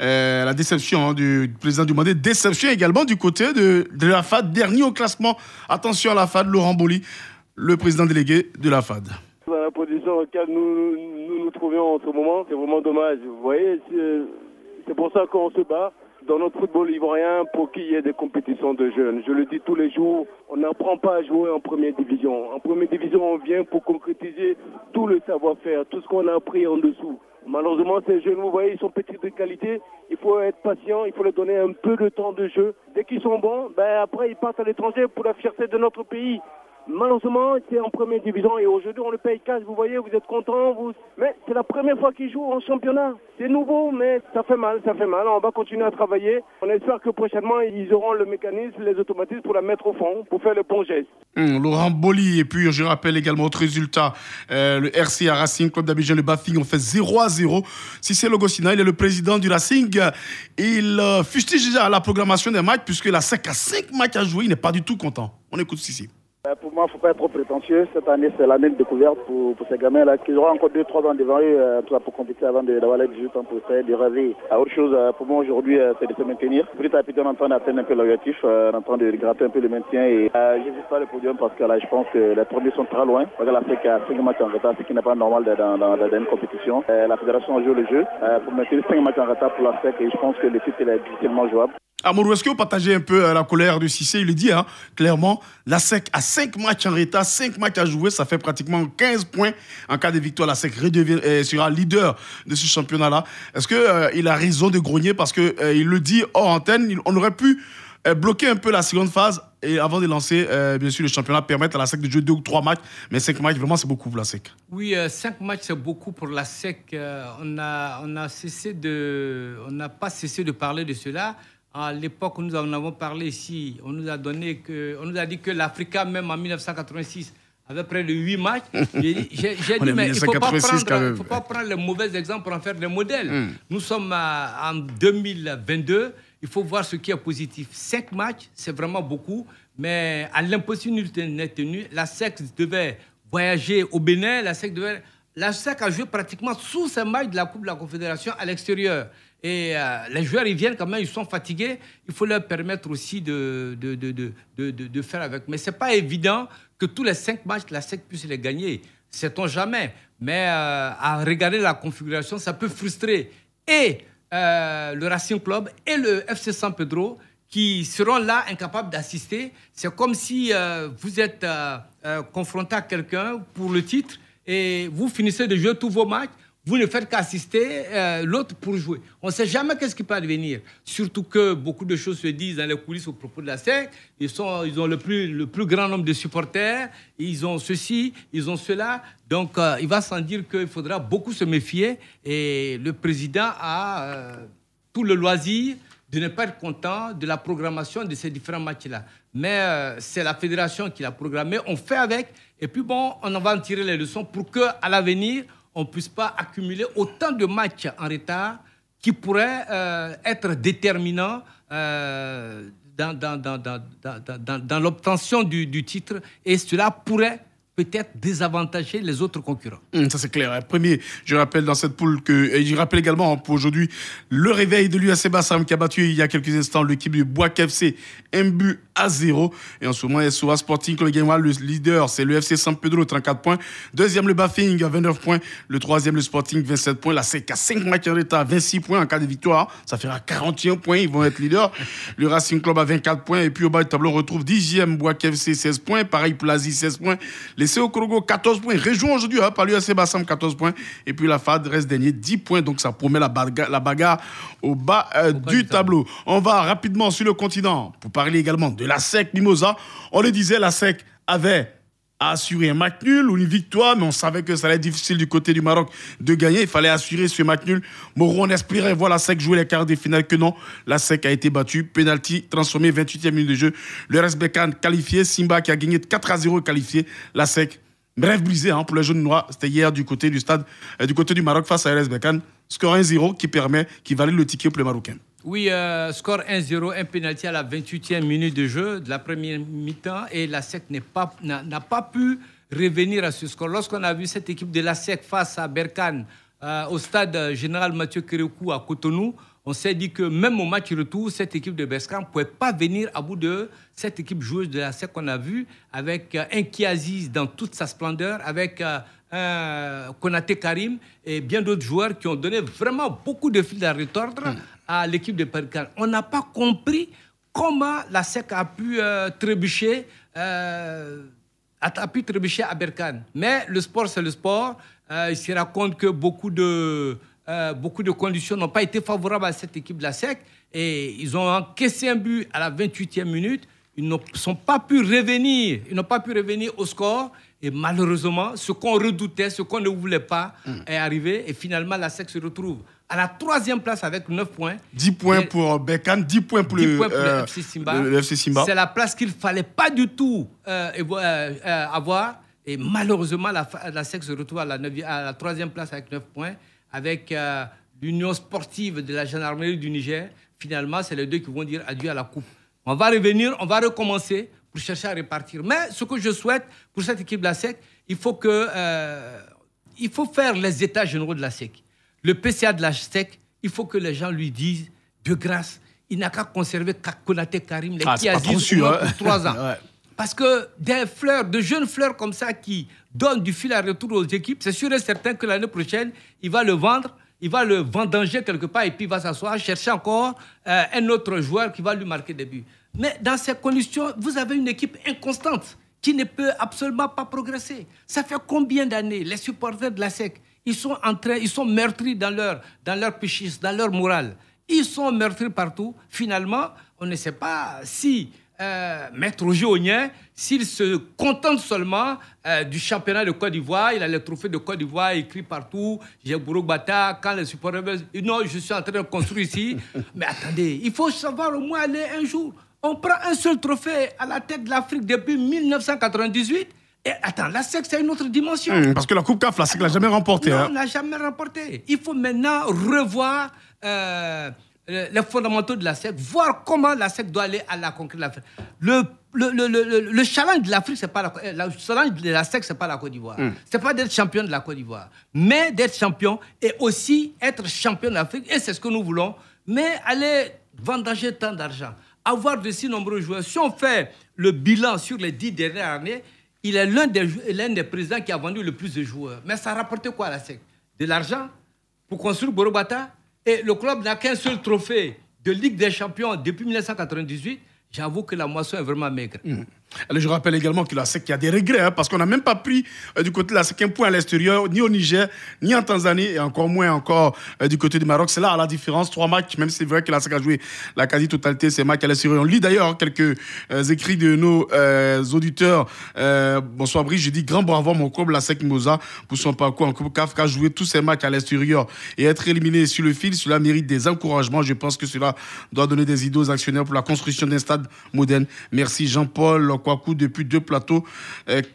la déception du président du Mandé. Déception également du côté de la FAD, dernier au classement. Attention à la FAD, Laurent Boli, le président délégué de la FAD. Dans la position dans laquelle nous trouvions en ce moment, c'est vraiment dommage. Vous voyez, c'est pour ça qu'on se bat. Dans notre football ivoirien, pour qu'il y ait des compétitions de jeunes, je le dis tous les jours, on n'apprend pas à jouer en première division. En première division, on vient pour concrétiser tout le savoir-faire, tout ce qu'on a appris en dessous. Malheureusement, ces jeunes, vous voyez, ils sont petits de qualité. Il faut être patient, il faut leur donner un peu de temps de jeu. Dès qu'ils sont bons, après, ils partent à l'étranger pour la fierté de notre pays. Malheureusement, c'est en première division et aujourd'hui, on le paye cash. Vous voyez, vous êtes contents. Mais c'est la première fois qu'ils jouent en championnat. C'est nouveau, mais ça fait mal, ça fait mal. On va continuer à travailler. On espère que prochainement, ils auront le mécanisme, les automatismes pour la mettre au fond, pour faire le bon geste. Laurent Boli, et puis je rappelle également autre résultat. Le RCA Racing Club d'Abidjan, le Bafing, on fait 0-0. Cissé Logosina, il est le président du Racing. Il fustige déjà la programmation des matchs, puisque la SEC a 5 matchs à jouer. Il n'est pas du tout content. On écoute Cissé. Pour moi, il ne faut pas être trop prétentieux. Cette année, c'est l'année de découverte pour ces gamins-là, qui auront encore 2-3 ans devant eux pour compétir avant d'avoir les 18 ans pour essayer de rêver à autre chose. Pour moi, aujourd'hui, c'est de se maintenir. Petit à petit, on est en train d'atteindre un peu l'objectif, on est en train de gratter un peu le maintien. Et je ne vis pas le podium parce que là, je pense que les premiers sont très loin. Regarde l'Afrique a 5 matchs en retard, ce qui n'est pas normal dans une compétition. La fédération joue le jeu pour maintenir 5 matchs en retard pour la SEC et je pense que le titre est difficilement jouable. Amourou, est-ce que vous partagez un peu la colère de Cissé? Il le dit, clairement, la SEC a 5 matchs en retard, 5 matchs à jouer, ça fait pratiquement 15 points. En cas de victoire, la SEC sera leader de ce championnat-là. Est-ce qu'il a raison de grogner parce qu'il le dit hors antenne, on aurait pu bloquer un peu la seconde phase et avant de lancer, bien sûr, le championnat, permettre à la SEC de jouer 2 ou 3 matchs. Mais 5 matchs, vraiment, c'est beaucoup pour la SEC. Oui, 5 matchs, c'est beaucoup pour la SEC. On n'a pas cessé de parler de cela. À l'époque où nous en avons parlé ici, on nous a dit que l'Africa, même en 1986, avait près de 8 matchs. J'ai dit, mais il ne faut pas prendre les mauvais exemples pour en faire des modèles. Nous sommes en 2022, il faut voir ce qui est positif. 5 matchs, c'est vraiment beaucoup, mais à l'impossibilité n'est tenue. La SEC devait voyager au Bénin, la SEC a joué pratiquement sous ces matchs de la Coupe de la Confédération à l'extérieur. Et les joueurs, ils viennent quand même, ils sont fatigués. Il faut leur permettre aussi de faire avec. Mais ce n'est pas évident que tous les 5 matchs, la SEC puisse les gagner. Sait-on jamais. Mais à regarder la configuration, ça peut frustrer. Et le Racing Club et le FC San Pedro, qui seront là incapables d'assister. C'est comme si vous êtes confronté à quelqu'un pour le titre et vous finissez de jouer tous vos matchs. Vous ne faites qu'assister l'autre pour jouer. On ne sait jamais qu'est-ce qui peut advenir. Surtout que beaucoup de choses se disent dans les coulisses au propos de la SEC. Ils ont le plus grand nombre de supporters. Ils ont ceci, ils ont cela. Donc, il va sans dire qu'il faudra beaucoup se méfier. Et le président a tout le loisir de ne pas être content de la programmation de ces différents matchs-là. Mais c'est la fédération qui l'a programmé. On fait avec. Et puis, bon, on en va en tirer les leçons pour qu'à l'avenir, on ne puisse pas accumuler autant de matchs en retard qui pourraient être déterminants dans l'obtention du titre. Et cela pourrait peut-être désavantager les autres concurrents. Ça, c'est clair. Premier, je rappelle dans cette poule et je rappelle également pour aujourd'hui le réveil de l'UAC Bassam qui a battu il y a quelques instants l'équipe du Boac FC 1-0. Et en ce moment, SOA Sporting, le leader, c'est le FC San Pedro, 34 points. Deuxième, le Bafing, 29 points. Le troisième, le Sporting, 27 points. La SEC a 5 matchs en retard, 26 points. En cas de victoire, ça fera 41 points. Ils vont être leaders. Le Racing Club a 24 points. Et puis au bas du tableau, on retrouve 10e, Boac FC, 16 points. Pareil, Plazy, 16 points. Les CO Korogo, 14 points. Rejoint aujourd'hui par l'UAC Bassam, 14 points. Et puis la FAD reste dernier, 10 points. Donc ça promet la bagarre au bas du tableau. On va rapidement sur le continent pour parler également de la SEC Mimosa. On le disait, la SEC avait a assuré un match nul ou une victoire, mais on savait que ça allait être difficile du côté du Maroc de gagner. Il fallait assurer ce match nul. Moro, on espérait voir la SEC jouer les quarts de finale, que non. La SEC a été battue. Penalty transformé, 28e minute de jeu. Le RS Berkane qualifié. Simba qui a gagné 4-0 qualifié. La SEC, bref, brisé pour les jaunes noirs. C'était hier du côté du stade, du côté du Maroc face à RS Berkane. Score 1-0 qui valide le ticket pour les Marocains. Oui, score 1-0, un pénalty à la 28e minute de jeu de la première mi-temps et la SEC n'a pas pu revenir à ce score. Lorsqu'on a vu cette équipe de la SEC face à Berkane au stade Général Mathieu Kérékou à Cotonou, on s'est dit que même au match retour, cette équipe de Berkane ne pouvait pas venir à bout de cette équipe joueuse de la SEC qu'on a vue avec un Kiaziz dans toute sa splendeur, avec Konaté Karim et bien d'autres joueurs qui ont donné vraiment beaucoup de fil à retordre à l'équipe de Berkane. On n'a pas compris comment la SEC a pu trébucher à Berkane. Mais le sport, c'est le sport. Il se raconte que beaucoup de conditions n'ont pas été favorables à cette équipe de la SEC et ils ont encaissé un but à la 28e minute. Ils n'ont pas pu revenir au score. Et malheureusement, ce qu'on redoutait, ce qu'on ne voulait pas est arrivé. Et finalement, la SEC se retrouve à la 3e place avec 9 points. 10 points pour Berkane, 10 points pour le FC Simba. Le FC Simba. C'est la place qu'il ne fallait pas du tout avoir. Et malheureusement, la SEC se retrouve à la 3e place avec 9 points. Avec l'Union sportive de la gendarmerie du Niger. Finalement, c'est les deux qui vont dire adieu à la coupe. On va revenir, on va recommencer pour chercher à repartir. Mais ce que je souhaite pour cette équipe de la SEC, il faut faire les états généraux de la SEC. Le PCA de la SEC, il faut que les gens lui disent, de grâce, il n'a qu'à conserver Konaté Karim, les Kiaziz pour 3 ans. Ouais. Parce que de jeunes fleurs comme ça qui donnent du fil à retour aux équipes, c'est sûr et certain que l'année prochaine, il va le vendre. Il va le vendanger quelque part et puis il va s'asseoir, chercher encore un autre joueur qui va lui marquer des buts. Mais dans ces conditions, vous avez une équipe inconstante qui ne peut absolument pas progresser. Ça fait combien d'années les supporters de la SEC, ils sont meurtris dans leur péchisme, dans leur morale. Ils sont meurtris partout. Finalement, on ne sait pas si Maître Roger Ognien, s'il se contente seulement du championnat de Côte d'Ivoire, il a les trophées de Côte d'Ivoire écrits partout, j'ai Bourou Bata, quand les supporters disent non, je suis en train de construire ici. Mais attendez, il faut savoir au moins aller un jour. On prend un seul trophée à la tête de l'Afrique depuis 1998. Et attends, la SEC, c'est une autre dimension. Parce que la Coupe CAF, la SEC l'a jamais remportée. Non, on n'a jamais remporté. Il faut maintenant revoir les fondamentaux de la SEC, voir comment la SEC doit aller à la conquête de l'Afrique. Le challenge de l'Afrique, c'est pas le challenge de la SEC, c'est pas la Côte d'Ivoire. C'est pas d'être champion de la Côte d'Ivoire, mais d'être champion et aussi être champion d'Afrique. Et c'est ce que nous voulons. Mais aller vendanger tant d'argent, avoir de si nombreux joueurs. Si on fait le bilan sur les 10 dernières années, il est l'un des présidents qui a vendu le plus de joueurs. Mais ça a rapporté quoi à la SEC? De l'argent pour construire Borobata. Et le club n'a qu'un seul trophée de Ligue des Champions depuis 1998. J'avoue que la moisson est vraiment maigre. Alors, je rappelle également que la SEC a des regrets, parce qu'on n'a même pas pris du côté de la SEC un point à l'extérieur, ni au Niger, ni en Tanzanie, et encore moins encore du côté du Maroc. C'est là la différence. 3 matchs, même si c'est vrai que la SEC a joué la quasi-totalité de ces matchs à l'extérieur. On lit d'ailleurs quelques écrits de nos auditeurs. Bonsoir Brice, je dis grand bravo à mon club, la SEC Mimosa, pour son parcours en Coupe CAF, qui a joué tous ces matchs à l'extérieur et être éliminé sur le fil. Cela mérite des encouragements. Je pense que cela doit donner des idées aux actionnaires pour la construction d'un stade moderne. Merci Jean-Paul Kwaku depuis 2 plateaux,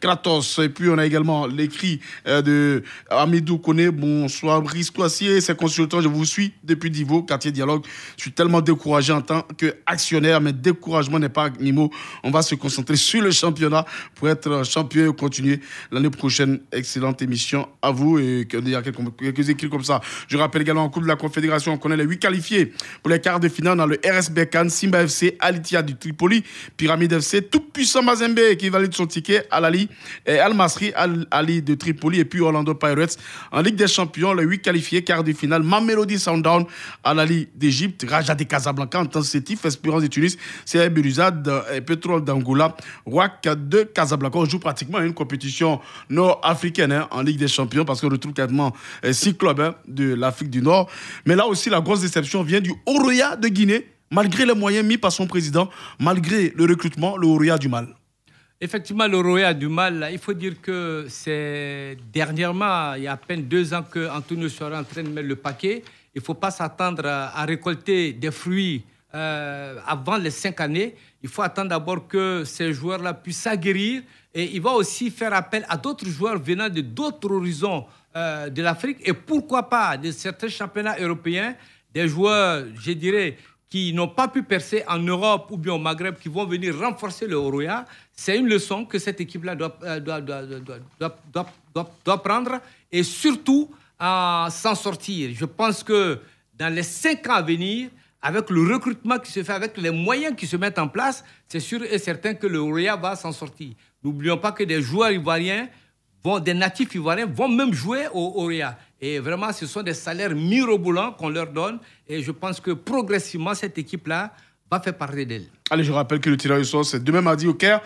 Kratos. Et puis on a également l'écrit de Amidou Kone. Bonsoir Brice Coissier, c'est consultant, je vous suis depuis Divo, quartier Dialogue. Je suis tellement découragé en tant qu'actionnaire, mais découragement n'est pas un mot. On va se concentrer sur le championnat pour être champion et continuer l'année prochaine. Excellente émission à vous. Et il y a quelques écrits comme ça. Je rappelle également en Coupe de la Confédération, on connaît les 8 qualifiés pour les quarts de finale dans le RS Berkane, Simba FC, Al-Ittihad du Tripoli, Pyramide FC, tout puissant Mazembe qui valide son ticket, Al-Ali, Al-Masri, Al-Ali de Tripoli et puis Orlando Pirates. En Ligue des Champions, les 8 qualifiés, quart de finale, Mamelodi Sundowns, Al-Ali d'Égypte, Raja de Casablanca, Entente Sétif, Espérance de Tunis, CR Belouizdad et Pétrole d'Angola, ROAC de Casablanca. On joue pratiquement une compétition nord-africaine en Ligue des Champions parce qu'on retrouve quasiment 6 clubs de l'Afrique du Nord. Mais là aussi, la grosse déception vient du Oroya de Guinée. Malgré les moyens mis par son président, malgré le recrutement, le Oroya a du mal. Effectivement, le Roya a du mal. Il faut dire que c'est dernièrement, il y a à peine 2 ans que Antonio sera en train de mettre le paquet. Il ne faut pas s'attendre à récolter des fruits avant les 5 années. Il faut attendre d'abord que ces joueurs-là puissent s'aguerrir. Et il va aussi faire appel à d'autres joueurs venant de d'autres horizons de l'Afrique. Et pourquoi pas de certains championnats européens, des joueurs, je dirais, qui n'ont pas pu percer en Europe ou bien au Maghreb, qui vont venir renforcer le Roya. C'est une leçon que cette équipe-là doit prendre et surtout s'en sortir. Je pense que dans les 5 ans à venir, avec le recrutement qui se fait, avec les moyens qui se mettent en place, c'est sûr et certain que le Roya va s'en sortir. N'oublions pas que des joueurs ivoiriens, des natifs ivoiriens vont même jouer au Roya. Et vraiment, ce sont des salaires mirobolants qu'on leur donne. Et je pense que progressivement, cette équipe-là va faire parler d'elle. Allez, je rappelle que le tirage au sort, c'est demain mardi au Caire.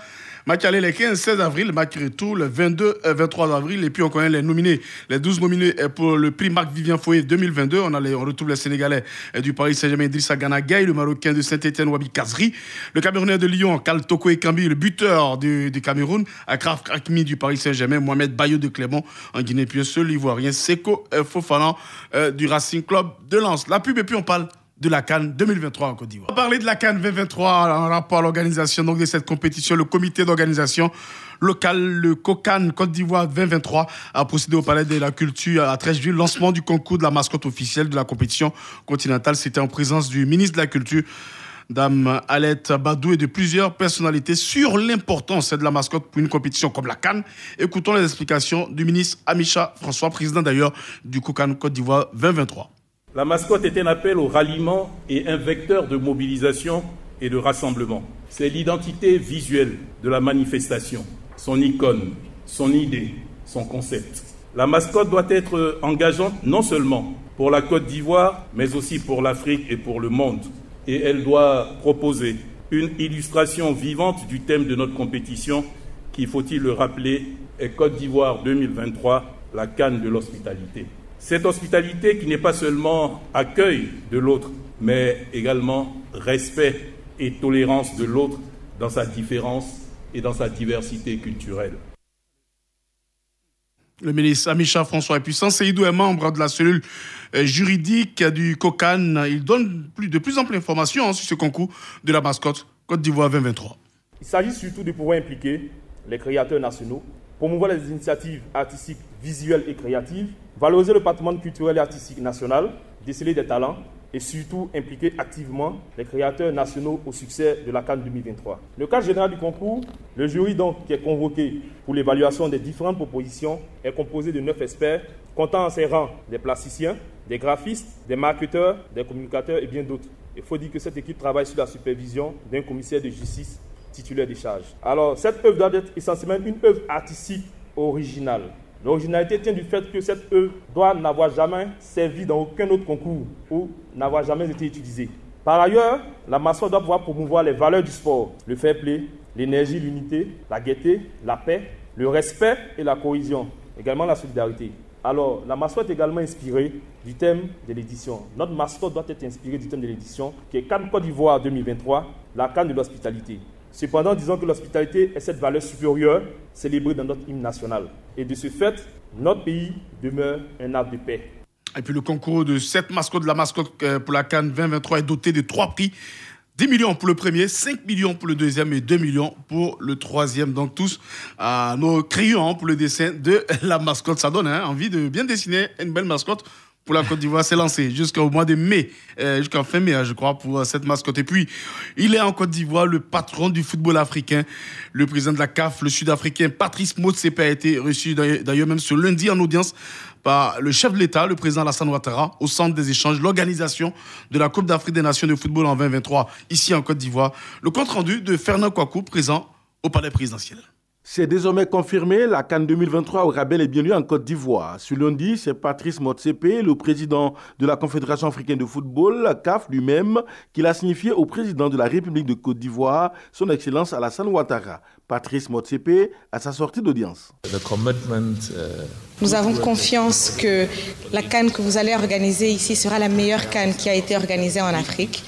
Match aller le 15-16 avril, match retour le 22-23 avril. Et puis on connaît les nominés, les 12 nominés pour le prix Marc-Vivien Foyer 2022. On retrouve les Sénégalais du Paris Saint-Germain, Idrissa Gana Gueye, le Marocain de Saint-Etienne, Wabi Kazri, le Camerounais de Lyon, Kal Toko Ekambi, le buteur du Cameroun, Akraf Hakimi du Paris Saint-Germain, Mohamed Bayo de Clermont en Guinée, puis seul l'Ivoirien Seko Fofana du Racing Club de Lens. La pub et puis on parle de la CAN 2023 en Côte d'Ivoire. On va parler de la CAN 2023 en rapport à l'organisation de cette compétition. Le comité d'organisation local, le COCAN Côte d'Ivoire 2023, a procédé au Palais de la Culture à Trècheville. Lancement du concours de la mascotte officielle de la compétition continentale. C'était en présence du ministre de la Culture, Dame Alette Badou, et de plusieurs personnalités sur l'importance de la mascotte pour une compétition comme la CAN. Écoutons les explications du ministre Amicha François, président d'ailleurs du COCAN Côte d'Ivoire 2023. La mascotte est un appel au ralliement et un vecteur de mobilisation et de rassemblement. C'est l'identité visuelle de la manifestation, son icône, son idée, son concept. La mascotte doit être engageante non seulement pour la Côte d'Ivoire, mais aussi pour l'Afrique et pour le monde. Et elle doit proposer une illustration vivante du thème de notre compétition qui, faut-il le rappeler, est Côte d'Ivoire 2023, la CAN de l'hospitalité. Cette hospitalité qui n'est pas seulement accueil de l'autre, mais également respect et tolérance de l'autre dans sa différence et dans sa diversité culturelle. Le ministre Amicha François Puissant Seydou est membre de la cellule juridique du COCAN. Il donne de plus en plus d'informations sur ce concours de la mascotte Côte d'Ivoire 2023. Il s'agit surtout de pouvoir impliquer les créateurs nationaux, promouvoir les initiatives artistiques, visuelles et créatives, valoriser le patrimoine culturel et artistique national, déceler des talents et surtout impliquer activement les créateurs nationaux au succès de la CAN 2023. Le cadre général du concours, le jury donc qui est convoqué pour l'évaluation des différentes propositions est composé de 9 experts, comptant en ses rangs des plasticiens, des graphistes, des marketeurs, des communicateurs et bien d'autres. Il faut dire que cette équipe travaille sous la supervision d'un commissaire de justice titulaire des charges. Alors, cette œuvre doit être essentiellement une œuvre artistique originale. L'originalité tient du fait que cette œuvre doit n'avoir jamais servi dans aucun autre concours ou n'avoir jamais été utilisée. Par ailleurs, la mascotte doit pouvoir promouvoir les valeurs du sport, le fair play, l'énergie, l'unité, la gaieté, la paix, le respect et la cohésion, également la solidarité. Alors, la mascotte est également inspirée du thème de l'édition. Notre mascotte doit être inspirée du thème de l'édition, qui est CAN Côte d'Ivoire 2023, la CAN de l'hospitalité. Cependant, disons que l'hospitalité est cette valeur supérieure célébrée dans notre hymne national. Et de ce fait, notre pays demeure un havre de paix. Et puis le concours de cette mascotte, la mascotte pour la CAN 2023 est doté de 3 prix. 10 millions pour le premier, 5 millions pour le deuxième et 2 millions pour le troisième. Donc tous à nos crayons pour le dessin de la mascotte. Ça donne envie de bien dessiner une belle mascotte pour la Côte d'Ivoire. C'est lancé jusqu'au mois de mai, jusqu'en fin mai, je crois, pour cette mascotte. Et puis, il est en Côte d'Ivoire le patron du football africain, le président de la CAF, le Sud-Africain Patrice Motsepe a été reçu d'ailleurs même ce lundi en audience par le chef de l'État, le président Alassane Ouattara, au centre des échanges, l'organisation de la Coupe d'Afrique des Nations de football en 2023, ici en Côte d'Ivoire. Le compte-rendu de Fernand Kouakou, présent au palais présidentiel. C'est désormais confirmé, la CAN 2023 aura bel et bien lieu en Côte d'Ivoire. Ce lundi, c'est Patrice Motsepe, le président de la Confédération africaine de football, la CAF lui-même, qui l'a signifié au président de la République de Côte d'Ivoire, son Excellence Alassane Ouattara. Patrice Motsepe à sa sortie d'audience. The commitment Nous avons confiance que la CAN que vous allez organiser ici sera la meilleure CAN qui a été organisée en Afrique.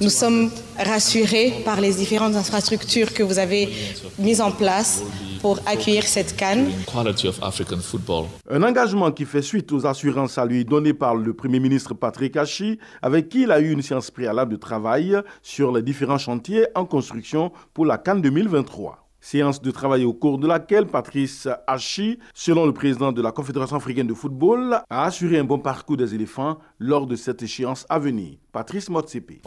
Nous sommes rassurés par les différentes infrastructures que vous avez mises en place pour accueillir cette CAN. Un engagement qui fait suite aux assurances à lui données par le Premier ministre Patrick Hachi, avec qui il a eu une séance préalable de travail sur les différents chantiers en construction pour la CAN 2023. Séance de travail au cours de laquelle Patrice Hachi, selon le président de la Confédération africaine de football, a assuré un bon parcours des éléphants lors de cette échéance à venir. Patrice Motsepe.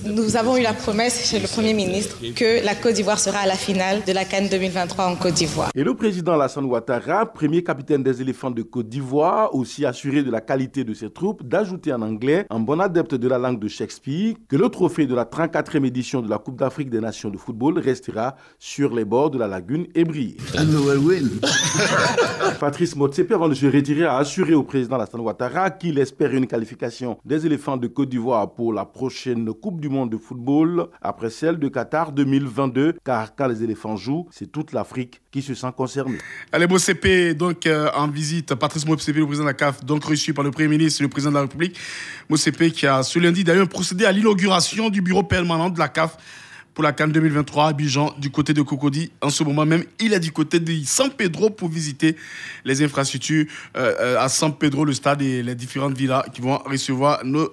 Nous avons eu la promesse chez le Premier ministre que la Côte d'Ivoire sera à la finale de la CAN 2023 en Côte d'Ivoire. Et le président Alassane Ouattara, premier capitaine des éléphants de Côte d'Ivoire, aussi assuré de la qualité de ses troupes, d'ajouter en anglais, en bon adepte de la langue de Shakespeare, que le trophée de la 34e édition de la Coupe d'Afrique des Nations de football restera sur les bords de la lagune Ébrié. Patrice Motsepe, avant de se retirer, a assuré au président Alassane Ouattara qu'il espère une qualification des éléphants de Côte d'Ivoire pour la prochaine Coupe du Monde de football après celle de Qatar 2022, car quand les éléphants jouent, c'est toute l'Afrique qui se sent concernée. Allez, Motsepe, donc en visite, Patrice Motsepe, le président de la CAF, donc reçu par le Premier ministre et le président de la République. Motsepe qui a ce lundi d'ailleurs procédé à l'inauguration du bureau permanent de la CAF pour la CAN 2023 à Abidjan, du côté de Cocody. En ce moment même, il est du côté de San Pedro pour visiter les infrastructures à San Pedro, le stade et les différentes villas qui vont recevoir nos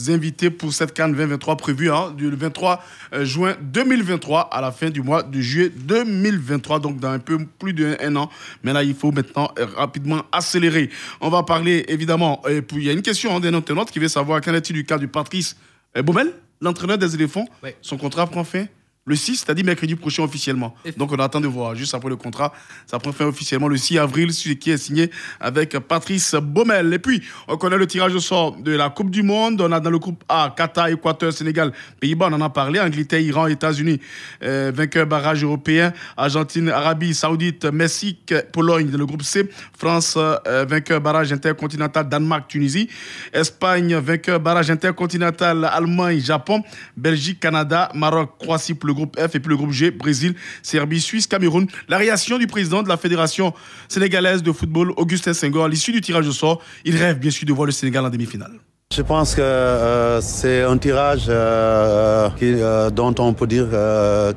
invités pour cette CAN 2023 prévue du 23 juin 2023 à la fin du mois de juillet 2023, donc dans un peu plus d'un an. Mais là, il faut maintenant rapidement accélérer. On va parler évidemment, et puis il y a une question d'un internaute qui veut savoir qu'en est-il du cas du Patrice Baumel, l'entraîneur des éléphants. Oui. Son contrat prend fin le 6, c'est-à-dire mercredi prochain officiellement. Donc on attend de voir, juste après le contrat, ça prend fin officiellement le 6 avril, celui qui est signé avec Patrice Baumel. Et puis, on connaît le tirage au sort de la Coupe du Monde. On a dans le groupe A, Qatar, Équateur, Sénégal, Pays-Bas, on en a parlé, Angleterre, Iran, États-Unis, vainqueur barrage européen, Argentine, Arabie Saoudite, Mexique, Pologne dans le groupe C, France, vainqueur barrage intercontinental, Danemark, Tunisie, Espagne, vainqueur barrage intercontinental, Allemagne, Japon, Belgique, Canada, Maroc, Croatie pour le groupe F et puis le groupe G, Brésil, Serbie, Suisse, Cameroun. La réaction du président de la Fédération sénégalaise de football, Augustin Senghor, à l'issue du tirage au sort, il rêve bien sûr de voir le Sénégal en demi-finale. Je pense que c'est un tirage dont on peut dire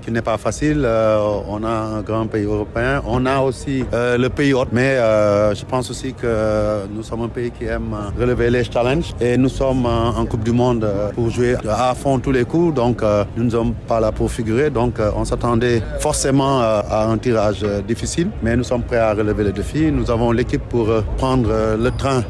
qu'il n'est pas facile. On a un grand pays européen, on a aussi le pays hôte, mais je pense aussi que nous sommes un pays qui aime relever les challenges et nous sommes en Coupe du Monde pour jouer à fond tous les coups, donc nous ne sommes pas là pour figurer, donc on s'attendait forcément à un tirage difficile, mais nous sommes prêts à relever le défi. Nous avons l'équipe pour prendre le train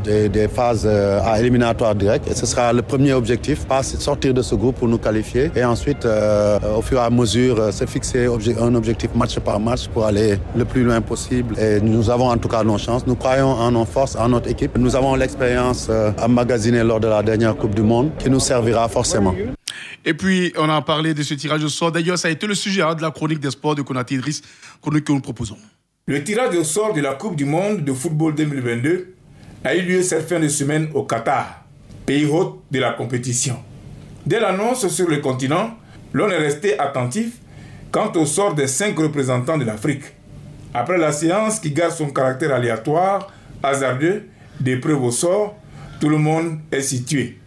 des phases à éliminatoire direct et ce sera le premier objectif, sortir de ce groupe pour nous qualifier et ensuite au fur et à mesure se fixer un objectif match par match pour aller le plus loin possible et nous avons en tout cas nos chances, nous croyons en nos forces, en notre équipe, nous avons l'expérience emmagasinée lors de la dernière Coupe du Monde qui nous servira forcément. Et puis on a parlé de ce tirage au sort, d'ailleurs ça a été le sujet de la chronique des sports de Konaté Idriss, chronique que nous proposons. Le tirage au sort de la Coupe du Monde de football 2022 a eu lieu cette fin de semaine au Qatar, pays hôte de la compétition. Dès l'annonce sur le continent, l'on est resté attentif quant au sort des 5 représentants de l'Afrique. Après la séance qui garde son caractère aléatoire, hasardeux, d'épreuve au sort, tout le monde est situé.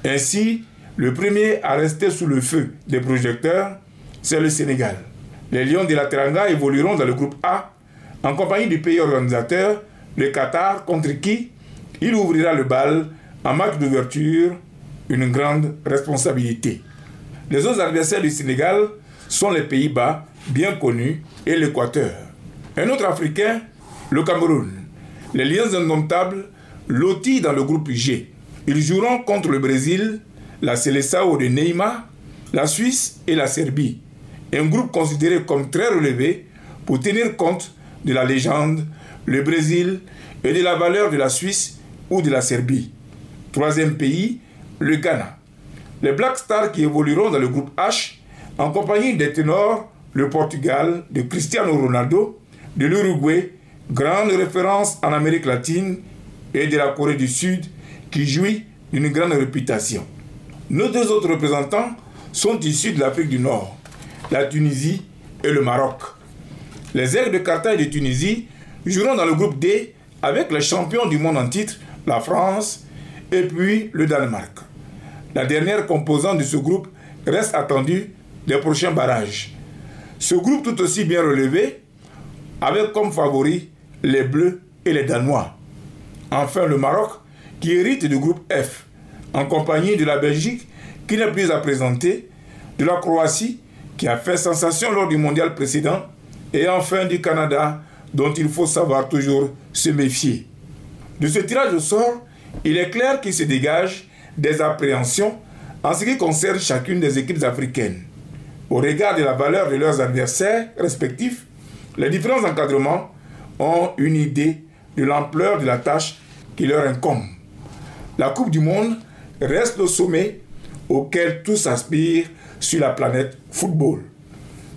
Ainsi, le premier à rester sous le feu des projecteurs, c'est le Sénégal. Les Lions de la Teranga évolueront dans le groupe A, en compagnie du pays organisateur, le Qatar, contre qui il ouvrira le bal en match d'ouverture, une grande responsabilité. Les autres adversaires du Sénégal sont les Pays-Bas, bien connus, et l'Équateur. Un autre Africain, le Cameroun. Les Lions indomptables lotis dans le groupe G. Ils joueront contre le Brésil, la Seleção de Neymar, la Suisse et la Serbie. Un groupe considéré comme très relevé pour tenir compte de la légende, le Brésil et de la valeur de la Suisse ou de la Serbie. Troisième pays, le Ghana. Les Black Stars qui évolueront dans le groupe H en compagnie des ténors, le Portugal, de Cristiano Ronaldo, de l'Uruguay, grande référence en Amérique latine, et de la Corée du Sud qui jouit d'une grande réputation. Nos 2 autres représentants sont issus de l'Afrique du Nord, la Tunisie et le Maroc. Les Aigles de Carthage de Tunisie joueront dans le groupe D avec les champions du monde en titre, la France, et puis le Danemark. La dernière composante de ce groupe reste attendue des prochains barrages. Ce groupe tout aussi bien relevé, avec comme favoris les Bleus et les Danois. Enfin, le Maroc, qui hérite du groupe F, en compagnie de la Belgique, qui n'est plus à présenter, de la Croatie, qui a fait sensation lors du mondial précédent, et enfin du Canada, dont il faut savoir toujours se méfier. De ce tirage au sort, il est clair qu'il se dégage des appréhensions en ce qui concerne chacune des équipes africaines. Au regard de la valeur de leurs adversaires respectifs, les différents encadrements ont une idée de l'ampleur de la tâche qui leur incombe. La Coupe du Monde reste le sommet auquel tous aspirent sur la planète football.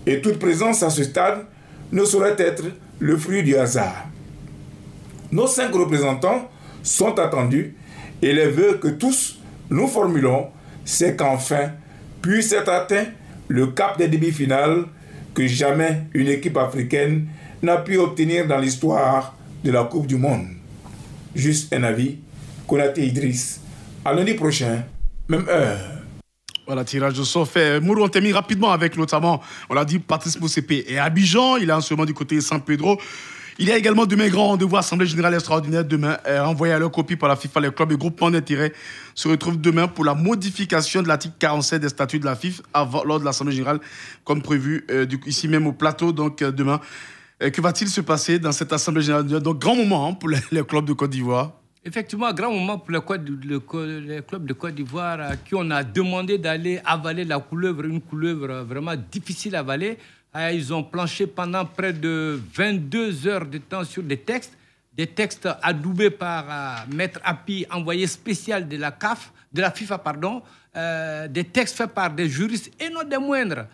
Et toute présence à ce stade ne saurait être le fruit du hasard. Nos 5 représentants sont attendus et les vœux que tous nous formulons, c'est qu'enfin puisse être atteint le cap des demi-finales que jamais une équipe africaine n'a pu obtenir dans l'histoire de la Coupe du Monde. Juste un avis, Konaté Idriss. À lundi prochain, même heure. Voilà, tirage au sort fait. Mourou, on termine rapidement avec notamment, on l'a dit, Patrice Motsepe et Abidjan. Il est en ce moment du côté de San Pedro. Il y a également demain grand rendez-vous Assemblée Générale Extraordinaire demain, envoyé à leur copie par la FIFA. Les clubs et groupements d'intérêt se retrouvent demain pour la modification de l'article 47 des statuts de la FIFA lors de l'Assemblée Générale, comme prévu ici même au plateau, donc demain. Que va-t-il se passer dans cette Assemblée Générale? Donc, grand moment pour les clubs de Côte d'Ivoire. Effectivement, grand moment pour les clubs de Côte d'Ivoire à qui on a demandé d'aller avaler la couleuvre, une couleuvre vraiment difficile à avaler. Ils ont planché pendant près de 22 heures de temps sur des textes adoubés par Maître Api, envoyé spécial de la CAF, de la FIFA, pardon, des textes faits par des juristes et non des moindres.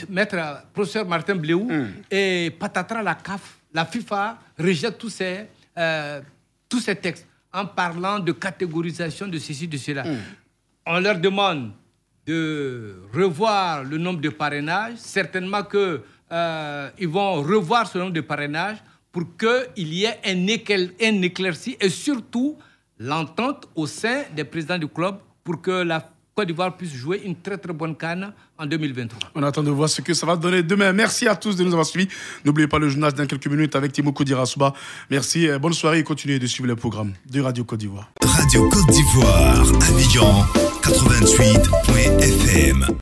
Maître professeur Martin Bléou et patatras la CAF, la FIFA rejette tous ces textes en parlant de catégorisation de ceci, de cela. On leur demande de revoir le nombre de parrainages. Certainement qu'ils vont revoir ce nombre de parrainages pour qu'il y ait un éclairci et surtout l'entente au sein des présidents du club pour que la Côte d'Ivoire puisse jouer une très très bonne CAN en 2023. On attend de voir ce que ça va donner demain. Merci à tous de nous avoir suivis. N'oubliez pas le journal dans quelques minutes avec Timo Kodirasuba. Merci, bonne soirée et continuez de suivre les programmes de Radio Côte d'Ivoire. Radio Côte d'Ivoire, Abidjan 88.fm.